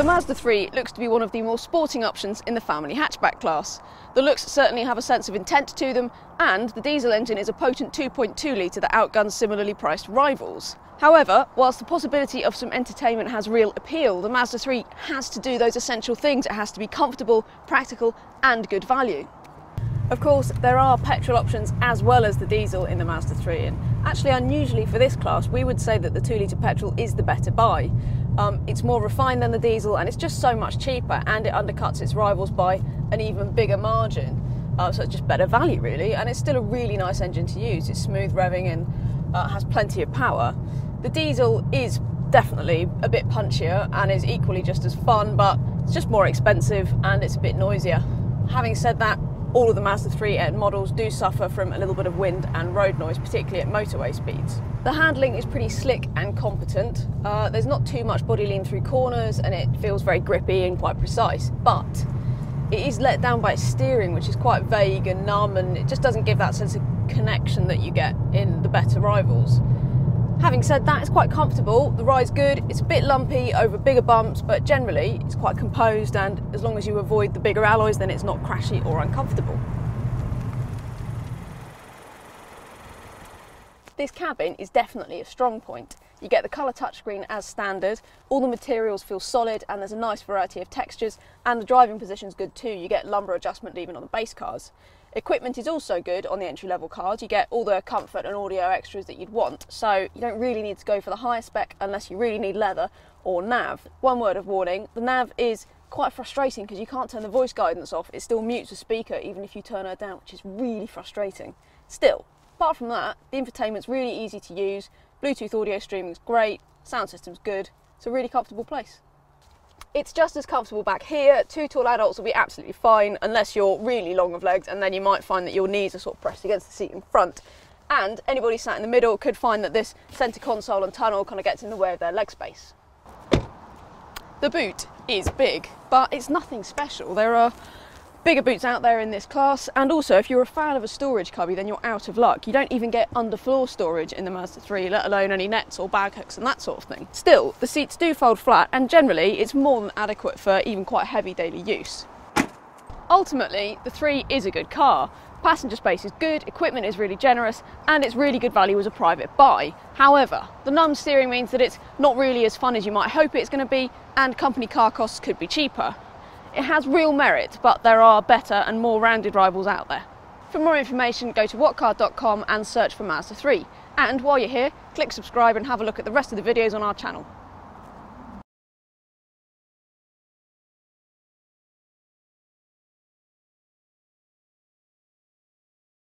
Mazda 3 looks to be one of the more sporting options in the family hatchback class. The looks certainly have a sense of intent to them, and the diesel engine is a potent 2.2 litre that outguns similarly priced rivals. However, whilst the possibility of some entertainment has real appeal, the Mazda 3 has to do those essential things. It has to be comfortable, practical and good value. Of course, there are petrol options as well as the diesel in the Mazda 3, and actually unusually for this class we would say that the 2 litre petrol is the better buy. It's more refined than the diesel and it's just so much cheaper, and it undercuts its rivals by an even bigger margin. So it's just better value really, and it's still a really nice engine to use. It's smooth revving and has plenty of power. The diesel is definitely a bit punchier and is equally just as fun, but it's just more expensive and it's a bit noisier. Having said that, all of the Mazda 3 models do suffer from a little bit of wind and road noise, particularly at motorway speeds. The handling is pretty slick and competent. There's not too much body lean through corners and it feels very grippy and quite precise, but it is let down by its steering, which is quite vague and numb, and it just doesn't give that sense of connection that you get in the better rivals. Having said that, it's quite comfortable, the ride's good, it's a bit lumpy over bigger bumps, but generally it's quite composed, and as long as you avoid the bigger alloys then it's not crashy or uncomfortable. This cabin is definitely a strong point. You get the colour touchscreen as standard, all the materials feel solid and there's a nice variety of textures, and the driving position's good too. You get lumbar adjustment even on the base cars. Equipment is also good on the entry-level cars. You get all the comfort and audio extras that you'd want, so you don't really need to go for the higher spec unless you really need leather or nav. One word of warning, the nav is quite frustrating because you can't turn the voice guidance off. It still mutes the speaker even if you turn her down, which is really frustrating. Still, apart from that, the infotainment's really easy to use, Bluetooth audio streaming's great, sound system's good, it's a really comfortable place. It's just as comfortable back here. 2 tall adults will be absolutely fine unless you're really long of legs, and then you might find that your knees are sort of pressed against the seat in front. And anybody sat in the middle could find that this centre console and tunnel kind of gets in the way of their leg space. The boot is big, but it's nothing special. There are bigger boots out there in this class, and also if you're a fan of a storage cubby then you're out of luck. You don't even get underfloor storage in the Mazda 3, let alone any nets or bag hooks and that sort of thing. Still, the seats do fold flat and generally it's more than adequate for even quite heavy daily use. Ultimately, the 3 is a good car. Passenger space is good, equipment is really generous, and it's really good value as a private buy. However, the numb steering means that it's not really as fun as you might hope it's going to be, and company car costs could be cheaper. It has real merit, but there are better and more rounded rivals out there. For more information, go to whatcar.com and search for Mazda 3. And while you're here, click subscribe and have a look at the rest of the videos on our channel.